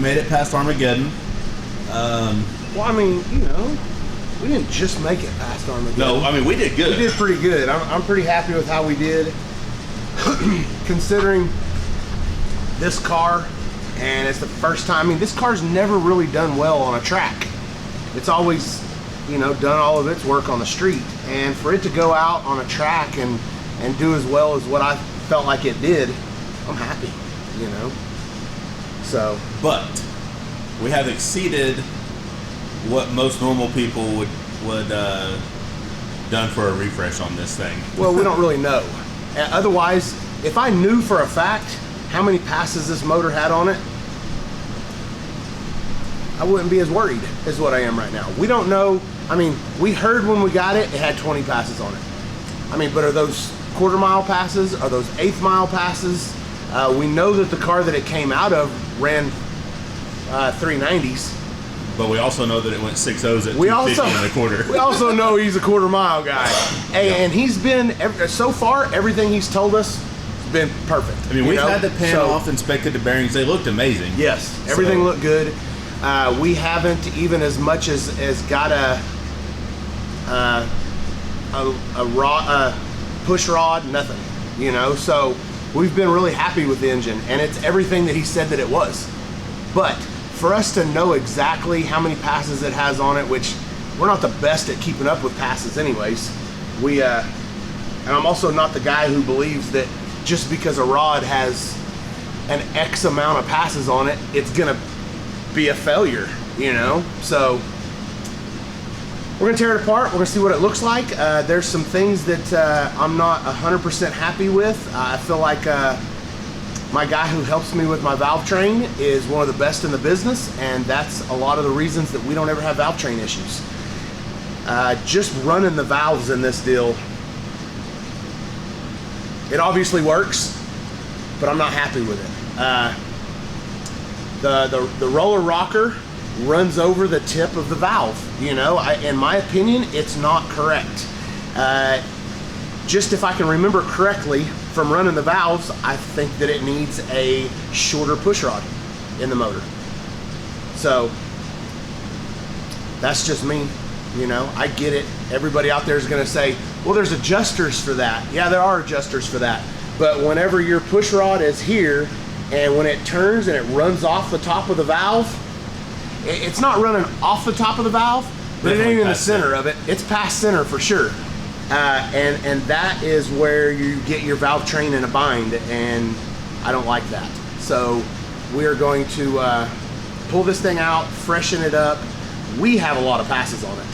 made it past Armageddon. Well, I mean, you know, we didn't just make it past Armageddon. No, I mean, we did good. We did pretty good. I'm pretty happy with how we did, considering this car, and it's the first time. I mean, this car's never really done well on a track. It's always, you know, done all of its work on the street, and for it to go out on a track and do as well as what I felt like it did, I'm happy, you know. So, but we have exceeded what most normal people would done for a refresh on this thing. Well, we don't really know. Otherwise, if I knew for a fact how many passes this motor had on it, I wouldn't be as worried as what I am right now. We don't know. I mean, we heard when we got it, it had 20 passes on it. I mean, but are those quarter-mile passes? Are those eighth-mile passes? We know that the car that it came out of ran 390s. But we also know that it went 6.0s at 250 and a quarter. We also know he's a quarter-mile guy. And he's been, so far, everything he's told us has been perfect. I mean, we've had the pan off, inspected the bearings. They looked amazing. Yes, everything looked good. We haven't even as much as got a push rod, nothing, you know. So we've been really happy with the engine, and it's everything that he said that it was. But for us to know exactly how many passes it has on it, which we're not the best at keeping up with passes anyways, and I'm also not the guy who believes that just because a rod has an X amount of passes on it, it's gonna be a failure, you know. So we're gonna tear it apart. We're gonna see what it looks like. There's some things that I'm not 100% happy with. I feel like my guy who helps me with my valve train is one of the best in the business, and that's a lot of the reasons that we don't ever have valve train issues. Just running the valves in this deal, it obviously works, but I'm not happy with it. The roller rocker runs over the tip of the valve. You know, in my opinion, it's not correct. Just if I can remember correctly from running the valves, I think that it needs a shorter push rod in the motor. So that's just me. You know, I get it. Everybody out there is going to say, well, there's adjusters for that. Yeah, there are adjusters for that. But whenever your push rod is here, and when it turns and it runs off the top of the valve, it's not running off the top of the valve, but it ain't in the center of it. It's past center for sure. And that is where you get your valve train in a bind, and I don't like that. So we are going to pull this thing out, freshen it up. We have a lot of passes on it.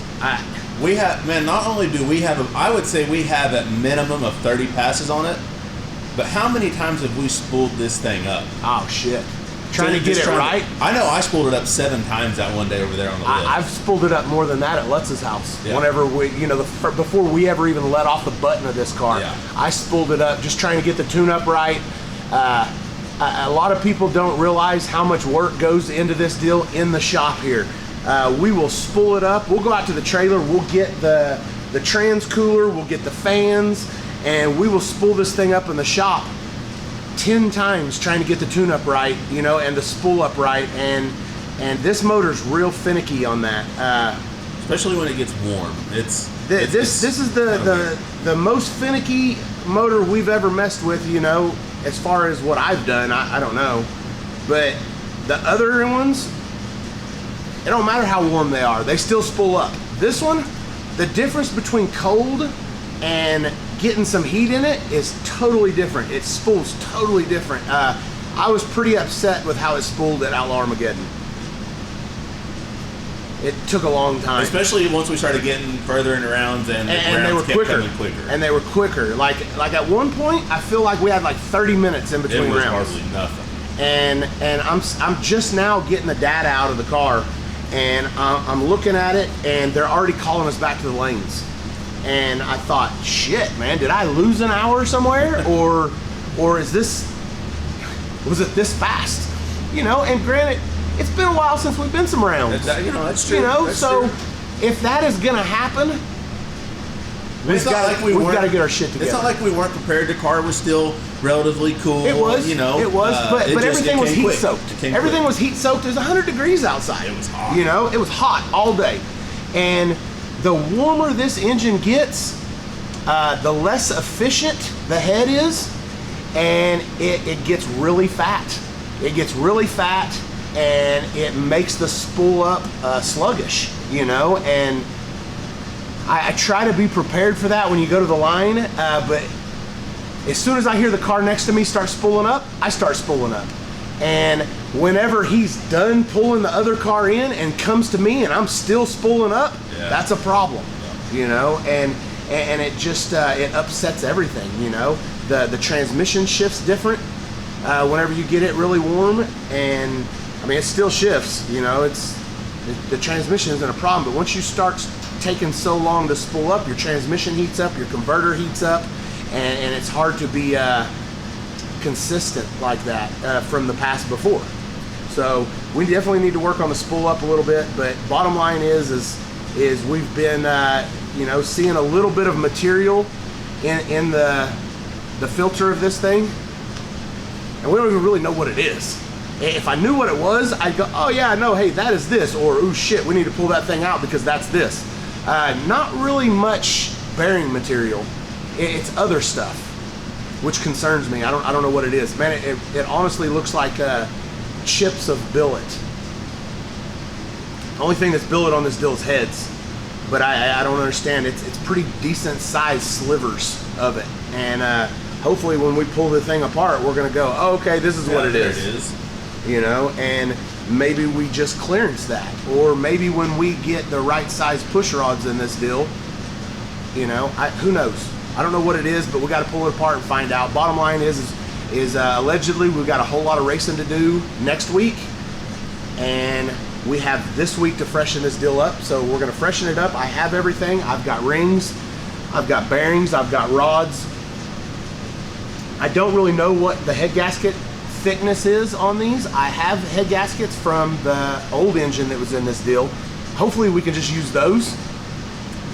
We have, man, not only do we have, I would say we have a minimum of 30 passes on it, but how many times have we spooled this thing up? Oh, shit. Trying to get it right? I know I spooled it up 7 times that one day over there on the lift. I've spooled it up more than that at Lutz's house. Yeah. Whenever we, you know, before we ever even let off the button of this car, yeah. I spooled it up just trying to get the tune-up right. A lot of people don't realize how much work goes into this deal in the shop here. We will spool it up. We'll go out to the trailer. We'll get the trans cooler. We'll get the fans, and we will spool this thing up in the shop 10 times trying to get the tune-up right, you know, and the spool up right. And this motor's real finicky on that. Especially when it gets warm. This is the most finicky motor we've ever messed with, you know, as far as what I've done. I don't know, but the other ones, it don't matter how warm they are, they still spool up. This one, the difference between cold and getting some heat in it is totally different. It spools totally different. I was pretty upset with how it spooled at Outlaw Armageddon. It took a long time. Especially once we started getting further in rounds and they were quicker. And they were quicker. Like at one point, I feel like we had like 30 minutes in between rounds. It was hardly nothing. And I'm just now getting the data out of the car, and I'm looking at it, and they're already calling us back to the lanes. And I thought, shit, man, did I lose an hour somewhere, or was it this fast? You know, and granted, it's been a while since we've been some rounds. You know, that's true. You know, that's so true. If that is gonna happen, we've got to get our shit together. It's not like we weren't prepared. The car was still relatively cool. It was, but everything was heat soaked. Everything was heat soaked. It was 100 degrees outside. It was hot. It was hot all day. And the warmer this engine gets, the less efficient the head is, and it gets really fat. It gets really fat, and it makes the spool up sluggish, and I try to be prepared for that when you go to the line, but as soon as I hear the car next to me start spooling up, I start spooling up. And whenever he's done pulling the other car in and comes to me and I'm still spooling up, that's a problem, and it just, it upsets everything, The transmission shifts different whenever you get it really warm, and I mean, it still shifts, the transmission isn't a problem, but once you start taking so long to spool up, your transmission heats up, your converter heats up, and it's hard to be consistent like that from the past before. So we definitely need to work on the spool up a little bit, but bottom line is we've been seeing a little bit of material in the filter of this thing, and we don't even really know what it is. If I knew what it was, I'd go, oh yeah, no, hey, that is this, or oh shit, we need to pull that thing out because that's this. Not really much bearing material. It's other stuff, which concerns me. I don't know what it is. Man, it honestly looks like chips of billet. The only thing that's billet on this deal is heads, but I don't understand. It's pretty decent sized slivers of it, and hopefully when we pull the thing apart, we're gonna go, oh, okay, this is what it is. And maybe we just clearance that, or maybe when we get the right size push rods in this deal, who knows? I don't know what it is, but we got to pull it apart and find out. Bottom line is allegedly we've got a whole lot of racing to do next week, and we have this week to freshen this deal up. So we're going to freshen it up. I have everything. I've got rings, I've got bearings, I've got rods. I don't really know what the head gasket thickness is on these. I have head gaskets from the old engine that was in this deal. Hopefully we can just use those,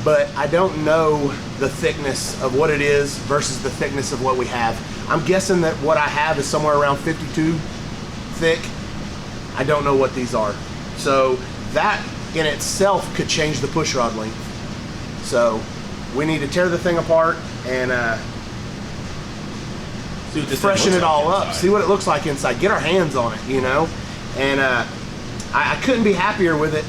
but I don't know the thickness of what it is versus the thickness of what we have. I'm guessing that what I have is somewhere around 52 thick. I don't know what these are. So that in itself could change the push rod length. So we need to tear the thing apart and freshen it all up, see what it looks like inside, get our hands on it, and I couldn't be happier with it,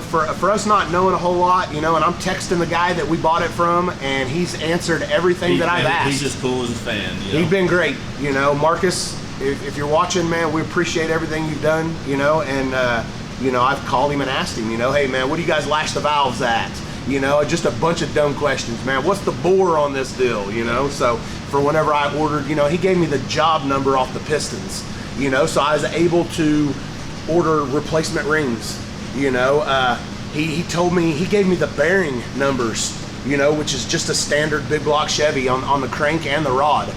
for us not knowing a whole lot, and I'm texting the guy that we bought it from, and he's answered everything that I've asked. He's just cool as a fan. He's been great, Marcus, if you're watching, man, we appreciate everything you've done, and I've called him and asked him, hey man, what do you guys lash the valves at? Just a bunch of dumb questions, man. What's the bore on this deal, So for whenever I ordered, he gave me the job number off the pistons, so I was able to order replacement rings, he told me, he gave me the bearing numbers, which is just a standard big block Chevy on the crank and the rod,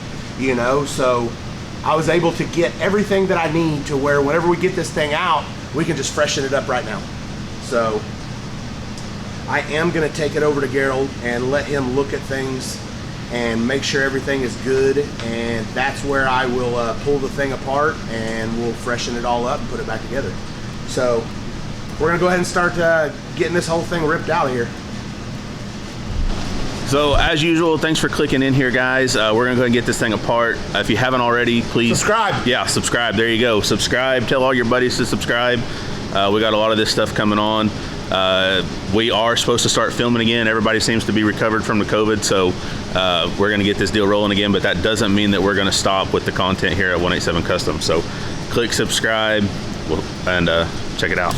so I was able to get everything that I need to where whenever we get this thing out, we can just freshen it up right now. So I am going to take it over to Gerald and let him look at things and make sure everything is good, and that's where I will pull the thing apart and we'll freshen it all up and put it back together. So we're going to go ahead and start getting this whole thing ripped out of here. So as usual, thanks for clicking in here, guys. We're gonna go ahead and get this thing apart. If you haven't already, please subscribe. Yeah, subscribe. There you go. Subscribe. Tell all your buddies to subscribe. We got a lot of this stuff coming on. We are supposed to start filming again. Everybody seems to be recovered from the COVID, so we're gonna get this deal rolling again, but that doesn't mean that we're gonna stop with the content here at 187 Custom. So click subscribe and check it out.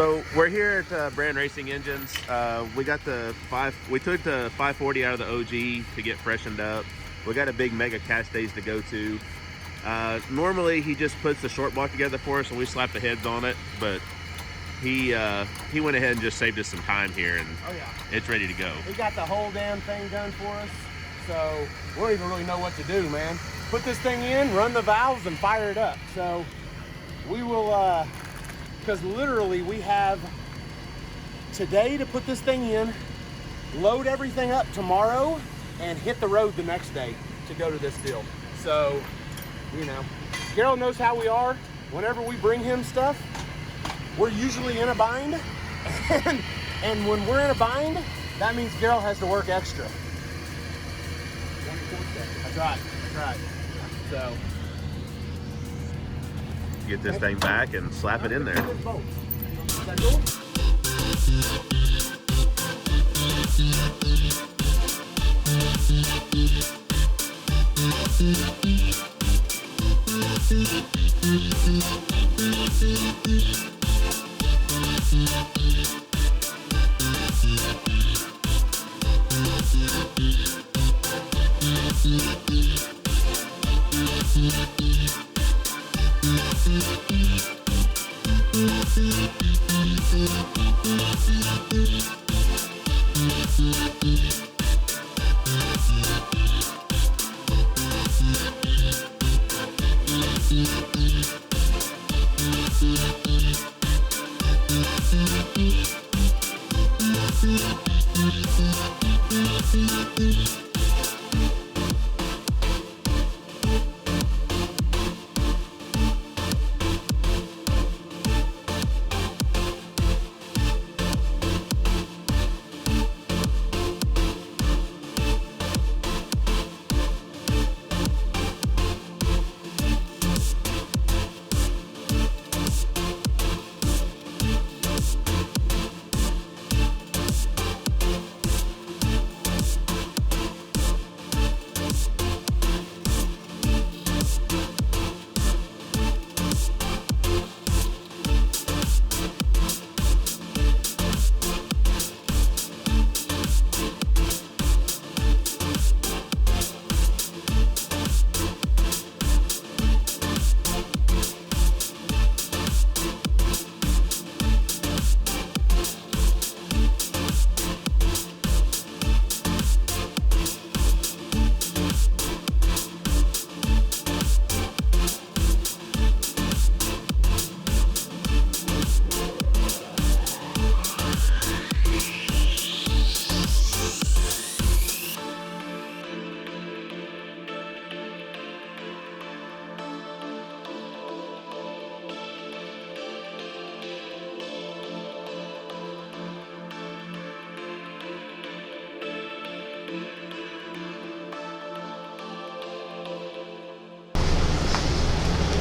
So we're here at Brand Racing Engines. We got we took the 540 out of the OG to get freshened up. We got a big mega cast days to go to. Normally he just puts the short block together for us and we slap the heads on it, but he went ahead and just saved us some time here, and it's ready to go. He got the whole damn thing done for us, so we don't even really know what to do, man. Put this thing in, run the valves, and fire it up. So we will, because literally we have today to put this thing in, load everything up tomorrow, and hit the road the next day to go to this deal. So, you know, Gerald knows how we are. Whenever we bring him stuff, we're usually in a bind, and when we're in a bind, that means Gerald has to work extra. 24 seconds. That's right, that's right. So, get this thing back and slap it in there. Is that cool?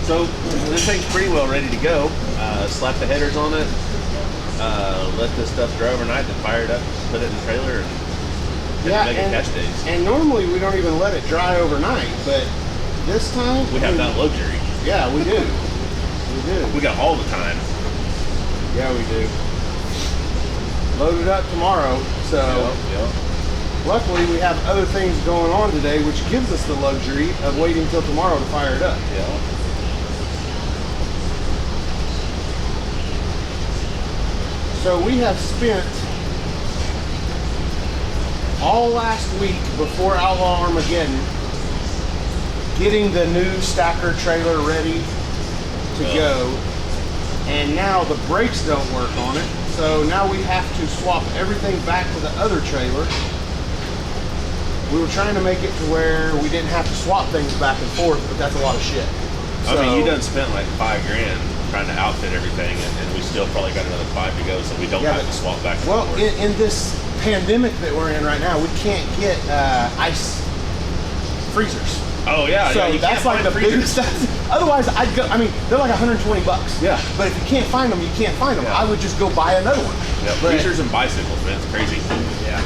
So this thing's pretty well ready to go. Slap the headers on it. Let this stuff dry overnight, then fire it up, put it in the trailer, and make it catch days. And normally we don't even let it dry overnight, but this time we have that luxury. Yeah, we do. We do. We got all the time. Yeah, we do. Load it up tomorrow. So luckily we have other things going on today, which gives us the luxury of waiting till tomorrow to fire it up. Yeah. So we have spent all last week before Outlaw Armageddon getting the new stacker trailer ready to go, and now the brakes don't work on it, so now we have to swap everything back to the other trailer. We were trying to make it to where we didn't have to swap things back and forth, but that's a lot of shit. I mean, you done spent like $5 grand trying to outfit everything, and we still probably got another 5 to go, so we don't have to swap back and forth. Well, in this pandemic that we're in right now, we can't get ice freezers. Oh yeah, so yeah, you that's can't like the biggest. Otherwise, I'd go. I mean, they're like $120. Yeah. But if you can't find them, you can't find them. I would just go buy another one. Yeah. Freezers and bicycles, man, it's crazy. Yeah.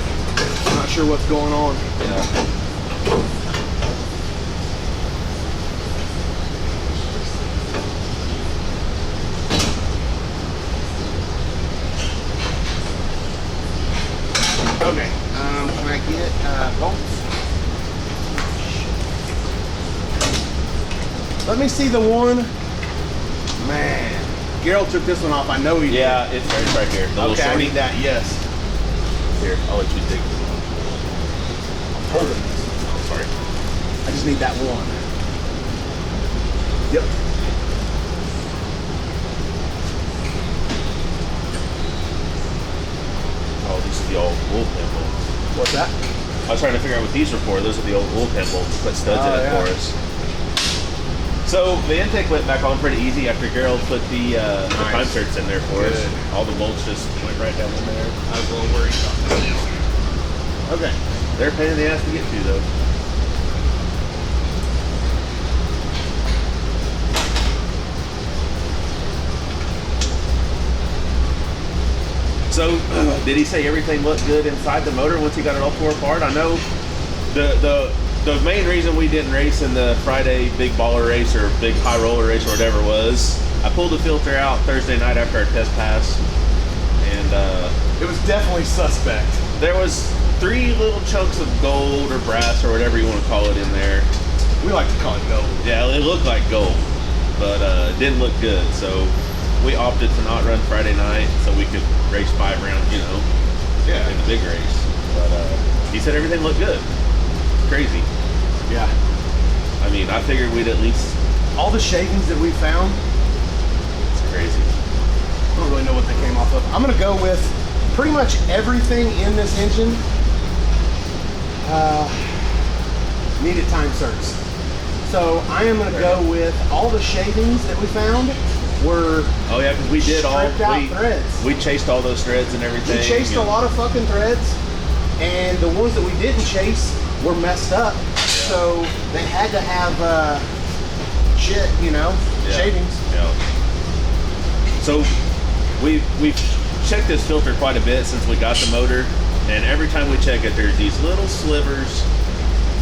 I'm not sure what's going on. Yeah. Okay. Can I get bolts? Let me see the one. Man, Gerald took this one off. I know he did. Yeah, it's right here. The little Okay, I shorty. need that. Yes. Here, I'll let you dig. Hold it. Oh, sorry. I just need that one. Yep. Oh, these are the old wool pin bolts. What's that? I was trying to figure out what these were for. Those are the old wool pin bolts. Put studs in it for us. So the intake went back on pretty easy after Gerald put the time certs in there for us. All the bolts just went right down in there. I was a little worried about that. Okay. They're a pain in the ass to get to though. So did he say everything looked good inside the motor once he got it all tore apart? I know the main reason we didn't race in the Friday big baller race or big high roller race or whatever was I pulled the filter out Thursday night after our test pass, and it was definitely suspect. there was 3 little chunks of gold or brass or whatever you want to call it in there. We like to call it gold. Yeah, it looked like gold, but it didn't look good. So we opted to not run Friday night so we could race 5 rounds, you know, in the big race. But he said everything looked good. Crazy. Yeah. I mean, I figured we'd at least... All the shavings that we found, It's crazy. I don't really know what they came off of. I'm going to go with pretty much everything in this engine needed time certs. So I am going to go with all the shavings that we found were Oh yeah, because we did all... stripped out threads. We chased all those threads and everything. We chased a lot of fucking threads, and the ones that we didn't chase were messed up. So they had to have shit, you know, shavings. Yeah. So we've checked this filter quite a bit since we got the motor, and every time we check it, there's these little slivers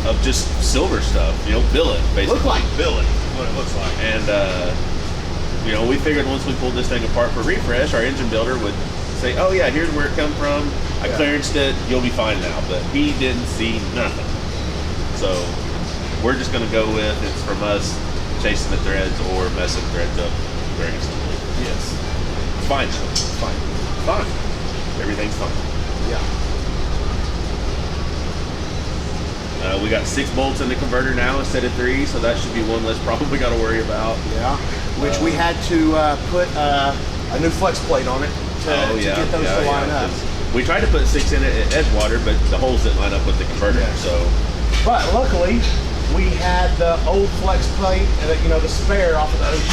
of just silver stuff, you know, billet, basically. Look like billet, is what it looks like. And you know, we figured once we pulled this thing apart for refresh, our engine builder would say, oh yeah, here's where it come from. I clearanced it, you'll be fine now. But he didn't see nothing. So we're just gonna go with it's from us chasing the threads or messing threads up very simply. Yes. It's fine though. It's fine. It's fine. Everything's fine. Yeah. We got 6 bolts in the converter now instead of 3, so that should be one less problem we got to worry about. Yeah. Which we had to put a new flex plate on it to get those to line up. We tried to put 6 in it at Edgewater, but the holes didn't line up with the converter. Yeah. So, but luckily, we had the old flex plate, you know, the spare off of the OG.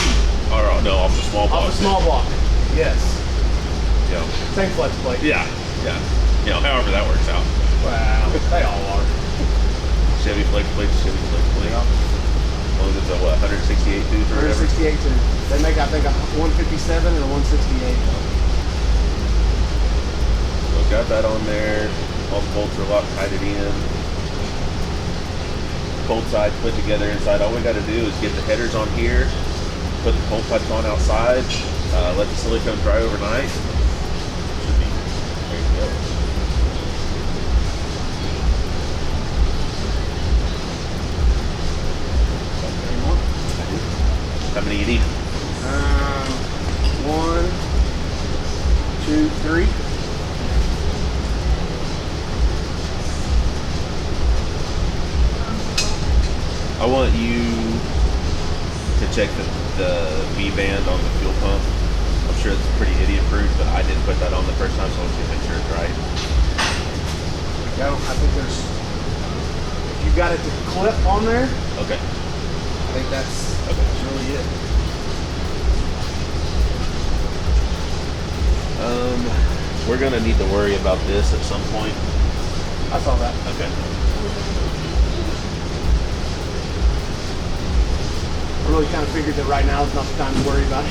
or no, off the small block. Off the small block. Yes. Yeah. Same flex plate. Yeah. Yeah. You know, however that works out. Wow. They all are. Chevy flex plate, Chevy flex plate. Yeah. long as it's a what, 168 tooth or whatever? 168 tooth. They make, I think, a 157 and a 168. So got that on there. All the bolts are locked, tied it in. Cold side put together inside. All we got to do is get the headers on here, put the cold pipes on outside, let the silicone dry overnight. Should be, there you go. How many you need? 1, 2, 3. I want you to check the V-band on the fuel pump. I'm sure it's pretty idiot-proof, but I didn't put that on the first time, so I want you to make sure it's right. I think there's, if you got it to clip on there, Okay. I think that's really it. We're gonna need to worry about this at some point. I saw that. Okay. I really kind of figured that right now is not the time to worry about it.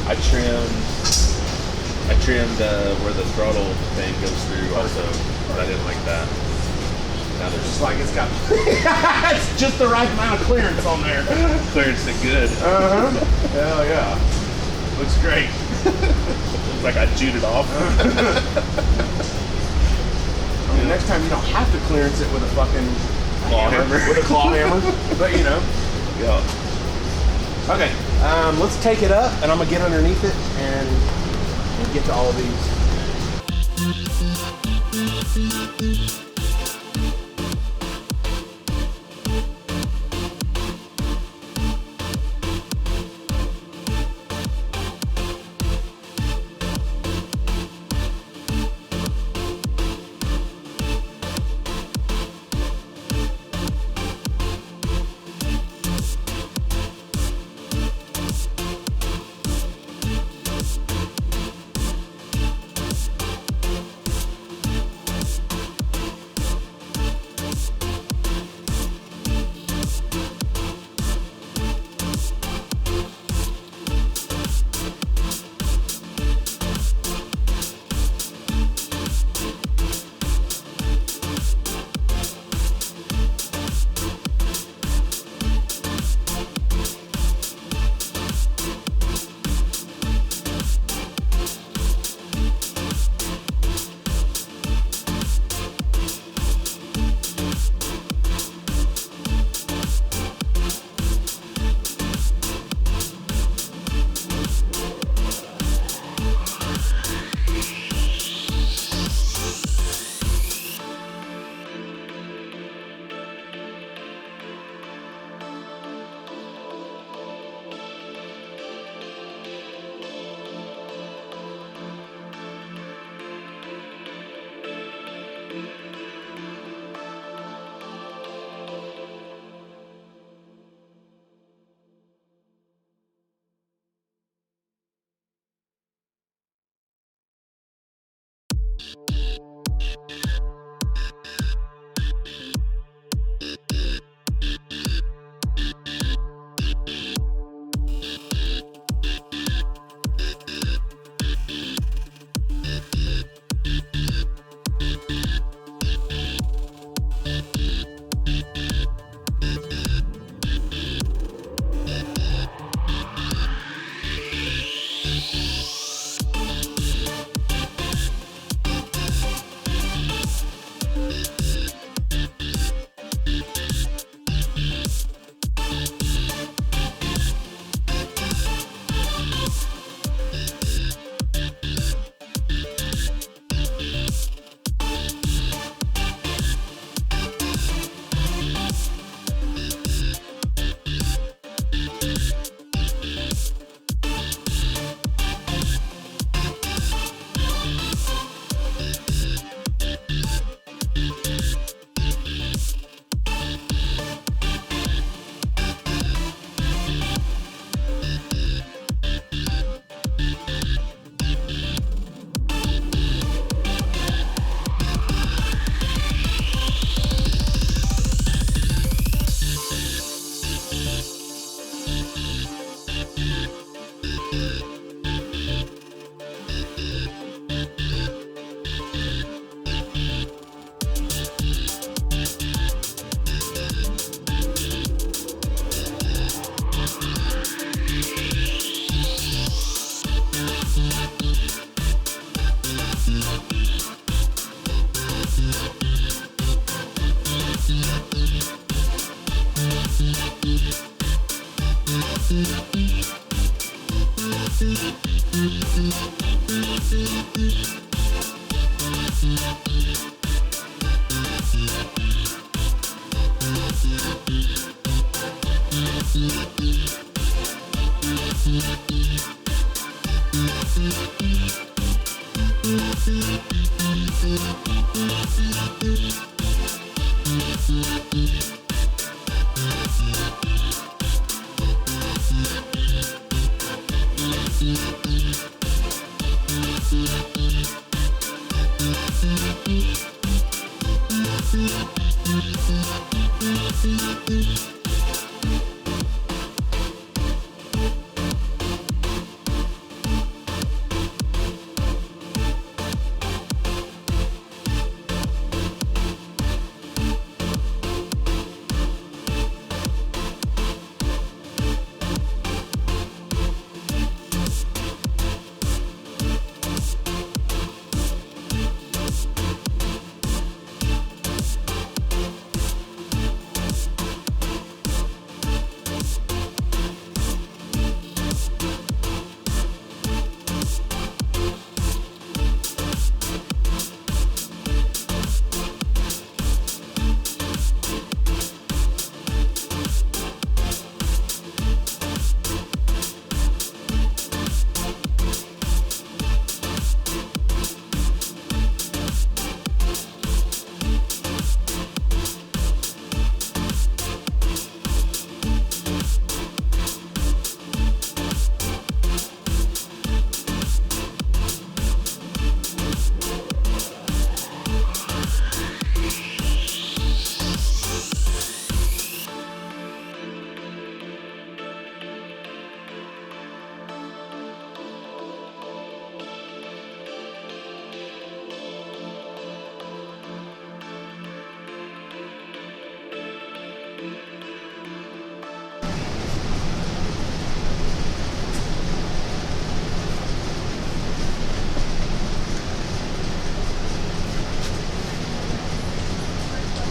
I trimmed where the throttle thing goes through also, but I didn't like that. Now there's Just like it's got, it's just the right amount of clearance on there. clearance it good. Hell yeah. Looks great. Looks like I chewed it off. I mean, next time you don't have to clearance it with a fucking Claw hammer. With a claw hammer. But you know. Yeah. Okay. Let's take it up, and I'm gonna get underneath it and we'll get to all of these.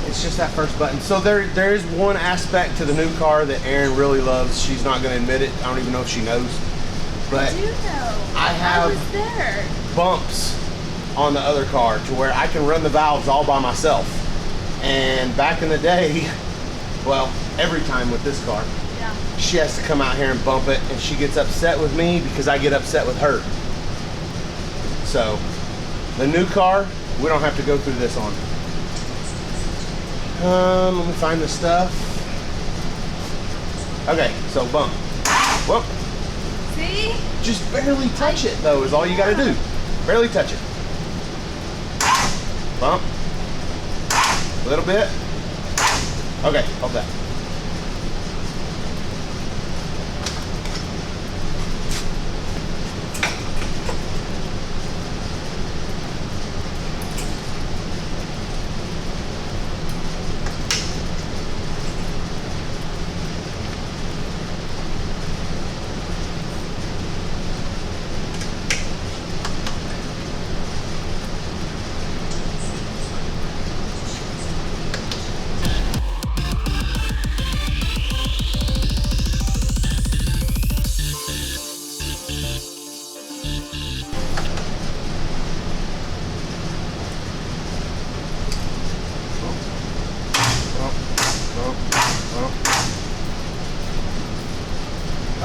It's just that first button. So there is one aspect to the new car that Erin really loves. She's not going to admit it. I don't even know if she knows. But I do know. I have was there. bumps on the other car to where I can run the valves all by myself. And back in the day, well, every time with this car, Yeah. she has to come out here and bump it, and she gets upset with me because I get upset with her. So the new car, we don't have to go through this on. Let me find the stuff. Okay, so bump. Whoop. See? Just barely touch it though is all you gotta do. Barely touch it. Bump. A little bit. Okay, hold that.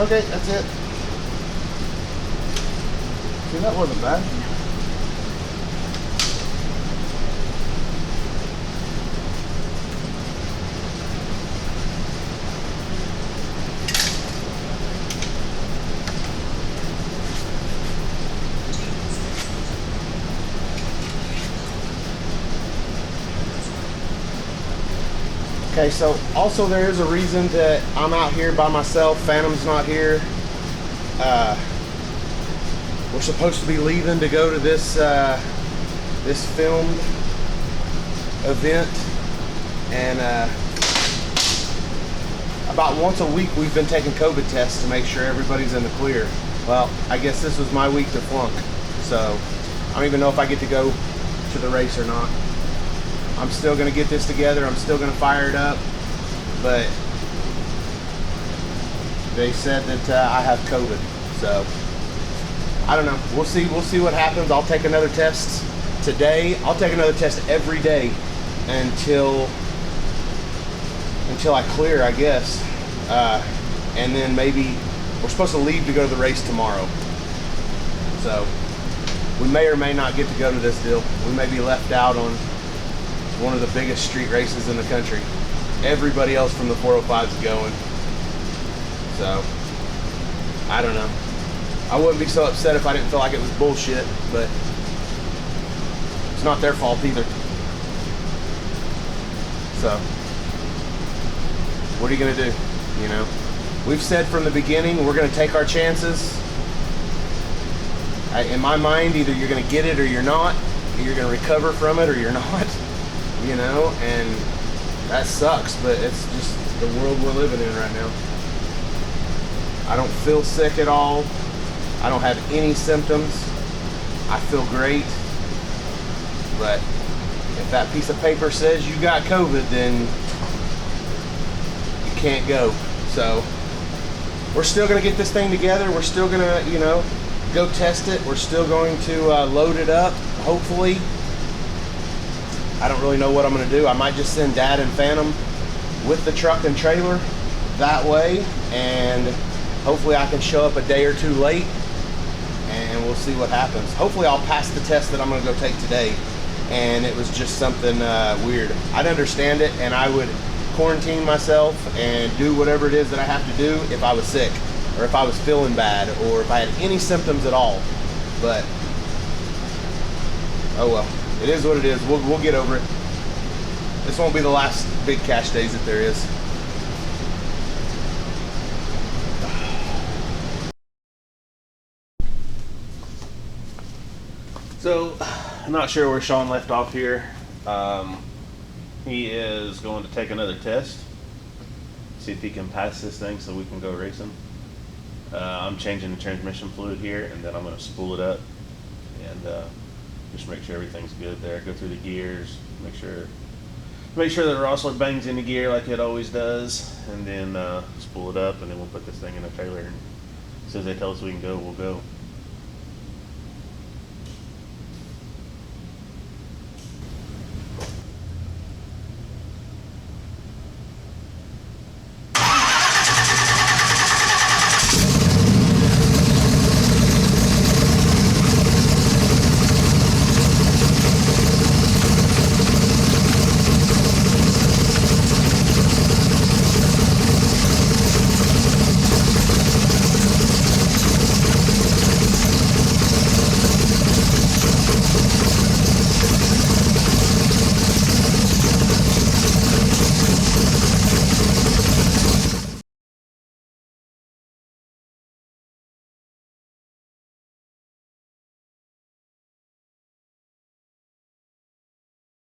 Okay, that's it. See, that wasn't bad. Okay, so also there is a reason that I'm out here by myself. Phantom's not here. We're supposed to be leaving to go to this this filmed event, and about once a week we've been taking COVID tests to make sure everybody's in the clear. Well, I guess this was my week to flunk, so I don't even know if I get to go to the race or not. I'm still gonna get this together. I'm still gonna fire it up, but they said that I have COVID. So I don't know. We'll see. We'll see what happens. I'll take another test today. I'll take another test every day until I clear, I guess. And then maybe we're supposed to leave to go to the race tomorrow. So we may or may not get to go to this deal. We may be left out on one of the biggest street races in the country. Everybody else from the 405 is going. So I don't know. I wouldn't be so upset if I didn't feel like it was bullshit, but it's not their fault either. So what are you gonna do? You know, we've said from the beginning we're gonna take our chances. In my mind, either you're gonna get it or you're not. You're gonna recover from it or you're not. You know, and that sucks, but it's just the world we're living in right now. I don't feel sick at all. I don't have any symptoms. I feel great. But if that piece of paper says you got COVID, then you can't go. So we're still gonna get this thing together. We're still gonna, you know, go test it. We're still going to load it up, hopefully. I don't really know what I'm gonna do. I might just send Dad and Phantom with the truck and trailer that way, and hopefully I can show up a day or two late, and we'll see what happens. Hopefully I'll pass the test that I'm gonna go take today, and it was just something weird. I'd understand it, and I would quarantine myself and do whatever it is that I have to do if I was sick, or if I was feeling bad, or if I had any symptoms at all. But oh well, it is what it is. We'll get over it. This won't be the last big cash days that there is. So, I'm not sure where Shawn left off here. He is going to take another test, see if he can pass this thing so we can go racing. I'm changing the transmission fluid here, and then I'm going to spool it up and just make sure everything's good there. Go through the gears, make sure that the Rossler bangs into gear like it always does, and then spool it up, and then we'll put this thing in a trailer. And as soon as they tell us we can go, we'll go.